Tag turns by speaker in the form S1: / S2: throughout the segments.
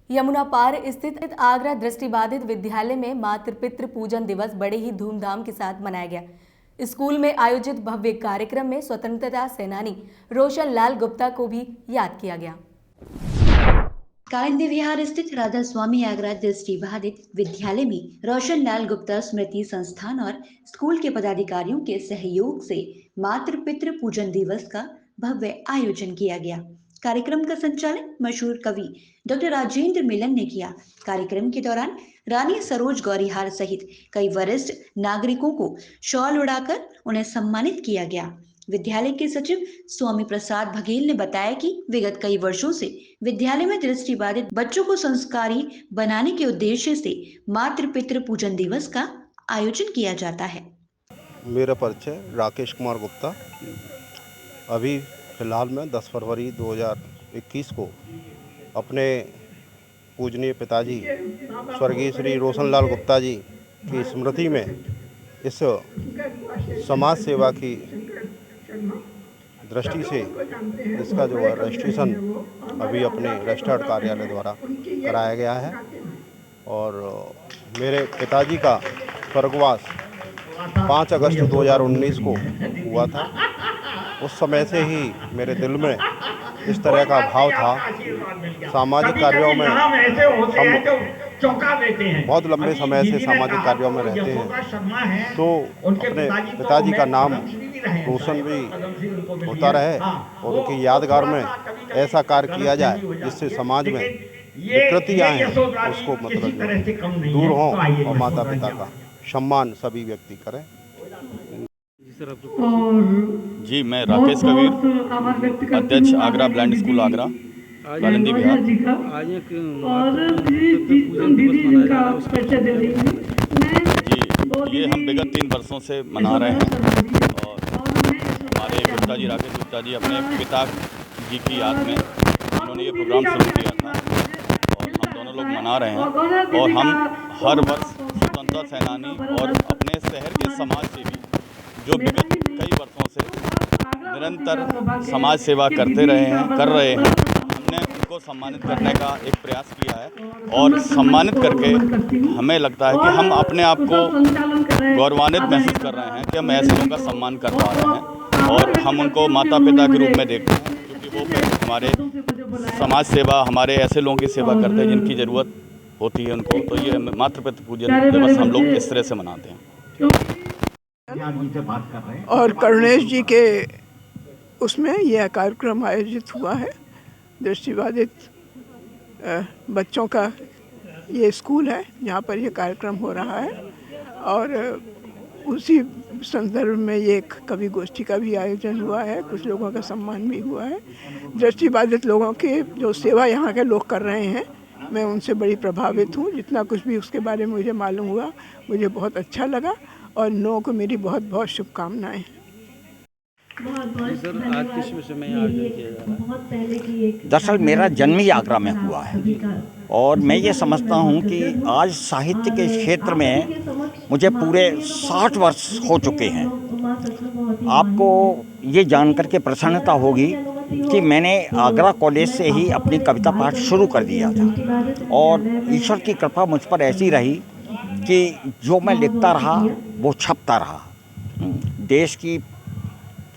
S1: यमुना पार स्थित आगरा दृष्टिबाधित विद्यालय में मातृ पितृ पूजन दिवस बड़े ही धूमधाम के साथ मनाया गया। स्कूल में आयोजित भव्य कार्यक्रम में स्वतंत्रता सेनानी रोशन लाल गुप्ता को भी याद किया गया।
S2: कालिंदी विहार स्थित राधा स्वामी आगरा दृष्टिबाधित विद्यालय में रोशन लाल गुप्ता स्मृति संस्थान और स्कूल के पदाधिकारियों के सहयोग से मातृ पितृ पूजन दिवस का भव्य आयोजन किया गया। कार्यक्रम का संचालन मशहूर कवि डॉक्टर राजेंद्र मिलन ने किया। कार्यक्रम के दौरान रानी सरोज गौरीहार सहित कई वरिष्ठ नागरिकों को शॉल उड़ाकर उन्हें सम्मानित किया गया। विद्यालय के सचिव स्वामी प्रसाद बघेल ने बताया कि विगत कई वर्षों से विद्यालय में दृष्टिबाधित बच्चों को संस्कारी बनाने के उद्देश्य से मातृ पितृ पूजन दिवस का आयोजन किया जाता है।
S3: मेरा परिचय राकेश कुमार गुप्ता। अभी फिलहाल मैं 10 फरवरी 2021 को अपने पूजनीय पिताजी स्वर्गीय श्री रोशन लाल गुप्ता जी की स्मृति में इस समाज सेवा की दृष्टि से इसका जो है रजिस्ट्रेशन अभी अपने रजिस्टर्ड कार्यालय द्वारा कराया गया है। और मेरे पिताजी का स्वर्गवास 5 अगस्त 2019 को हुआ था। उस समय से ही मेरे दिल में इस तरह का भाव था। सामाजिक कार्यों में हम बहुत लंबे समय से सामाजिक कार्यों में रहते हैं, तो अपने पिताजी का नाम रोशन भी होता रहे और उनकी यादगार में ऐसा कार्य किया जाए जिससे समाज में विकृतियाँ हैं उसको मतलब दूर हों और माता पिता का सम्मान सभी व्यक्ति करें।
S4: जी, मैं राकेश कबीर, अध्यक्ष आगरा ब्लाइंड स्कूल आगरा, कालिंदी बिहार। जी, ये हम विगत 3 वर्षों से मना रहे हैं और हमारे गुप्ता जी, राकेश गुप्ता जी अपने पिता जी की याद में उन्होंने ये प्रोग्राम शुरू किया था और हम दोनों लोग मना रहे हैं। और हम हर वर्ष स्वतंत्रता सेनानी और अपने शहर के समाज सेवी जो विगत कई वर्षों से निरंतर समाज सेवा कर रहे हैं, हमने उनको सम्मानित करने का एक प्रयास किया है। और सम्मानित करके हमें लगता है कि हम अपने आप को गौरवान्वित महसूस कर रहे हैं कि हम ऐसे लोगों का सम्मान कर पा रहे हैं और हम उनको माता पिता के रूप में देखते हैं, क्योंकि वो हमारे समाज सेवा, हमारे ऐसे लोगों की सेवा करते हैं जिनकी ज़रूरत होती है उनको। तो ये मातृ पितृ पूजन दिवस हम लोग इस तरह से मनाते हैं।
S5: और करुणेश जी के उसमें यह कार्यक्रम आयोजित हुआ है। दृष्टिबाधित बच्चों का ये स्कूल है जहाँ पर ये कार्यक्रम हो रहा है और उसी संदर्भ में ये एक कवि गोष्ठी का भी आयोजन हुआ है। कुछ लोगों का सम्मान भी हुआ है। दृष्टिबाधित लोगों के जो सेवा यहाँ के लोग कर रहे हैं, मैं उनसे बड़ी प्रभावित हूँ। जितना कुछ भी उसके बारे में मुझे मालूम हुआ, मुझे बहुत अच्छा लगा और लोगों को मेरी बहुत बहुत शुभकामनाएं।
S6: आज किस विषय में आयोजन किया जा रहा है?
S7: दरअसल मेरा जन्म ही आगरा में हुआ है और मैं ये समझता हूँ कि आज साहित्य के क्षेत्र में मुझे पूरे 60 वर्ष हो चुके हैं। आपको ये जानकर के प्रसन्नता होगी कि मैंने आगरा कॉलेज से ही अपनी कविता पाठ शुरू कर दिया था और ईश्वर की कृपा मुझ पर ऐसी रही कि जो मैं लिखता रहा वो छपता रहा। देश की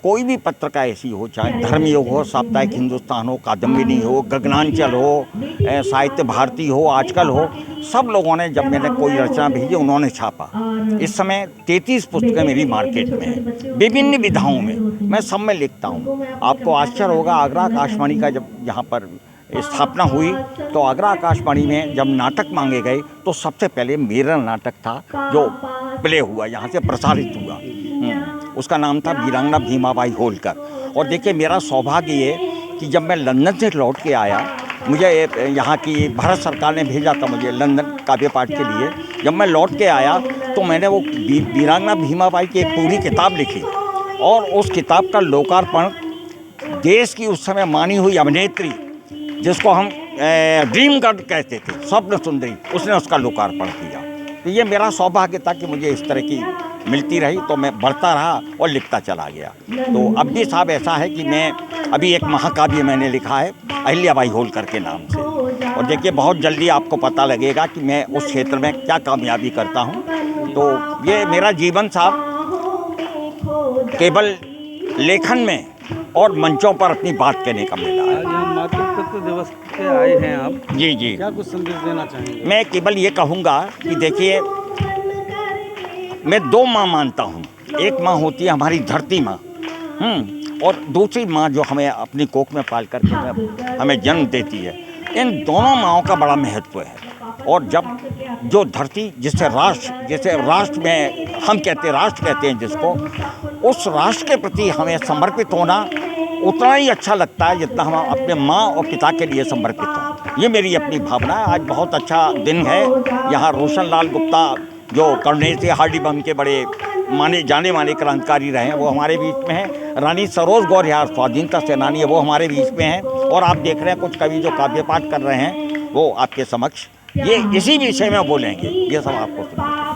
S7: कोई भी पत्रिका ऐसी हो, चाहे धर्मयुग हो, साप्ताहिक हिंदुस्तान हो, कादम्बिनी हो, गगनांचल हो, साहित्य भारती हो, आजकल हो, सब लोगों ने जब मैंने कोई रचना भेजी उन्होंने छापा। इस समय 33 पुस्तकें मेरी मार्केट में हैं, विभिन्न विधाओं में, मैं सब में लिखता हूँ। आपको आश्चर्य होगा, आगरा आकाशवाणी का जब यहाँ पर स्थापना हुई तो आगरा आकाशवाणी में जब नाटक मांगे गए तो सबसे पहले मेरा नाटक था जो प्ले हुआ, यहाँ से प्रसारित हुआ। उसका नाम था वीरांगना भीमाबाई होलकर। और देखिए, मेरा सौभाग्य ये कि जब मैं लंदन से लौट के आया, मुझे यहाँ की भारत सरकार ने भेजा था मुझे लंदन काव्य पाठ के लिए। जब मैं लौट के आया तो मैंने वो वीरांगना भीमाबाई की एक पूरी किताब लिखी और उस किताब का लोकार्पण देश की उस समय मानी हुई अभिनेत्री, जिसको हम ड्रीम गर्ल कहते थे, स्वप्न सुंदरी, उसने उसका लोकार्पण किया। तो ये मेरा सौभाग्य था कि मुझे इस तरह की मिलती रही, तो मैं बढ़ता रहा और लिखता चला गया। तो अब भी साहब ऐसा है कि मैं अभी एक महाकाव्य मैंने लिखा है अहिल्याबाई होलकर के नाम से, और देखिए बहुत जल्दी आपको पता लगेगा कि मैं उस क्षेत्र में क्या कामयाबी करता हूँ। तो ये मेरा जीवन साहब केवल लेखन में और मंचों पर अपनी बात कहने का मिला है।
S8: आज हम मातृत्व दिवस पे आए हैं आप,
S7: जी जी,
S8: क्या कुछ संदेश देना चाहेंगे?
S7: मैं केवल ये कहूँगा कि देखिए मैं दो माँ मानता हूँ। एक माँ होती है हमारी धरती माँ, और दूसरी माँ जो हमें अपनी कोख में पाल करके हमें जन्म देती है। इन दोनों माँओं का बड़ा महत्व है। और जब जो धरती जैसे राष्ट्र में हम राष्ट्र कहते हैं जिसको, उस राष्ट्र के प्रति हमें समर्पित होना उतना ही अच्छा लगता है जितना हम अपने माँ और पिता के लिए समर्पित हों। ये मेरी अपनी भावना है। आज बहुत अच्छा दिन है। यहाँ रोशन लाल गुप्ता जो कर्नेल से हार्डी बम के बड़े माने जाने वाले क्रांतिकारी रहे हैं, वो हमारे बीच में हैं। रानी सरोज गौरहार स्वाधीनता सेनानी है, वो हमारे बीच में हैं। और आप देख रहे हैं कुछ कवि जो काव्य पाठ कर रहे हैं, वो आपके समक्ष ये इसी विषय में बोलेंगे। ये सब आपको सुना।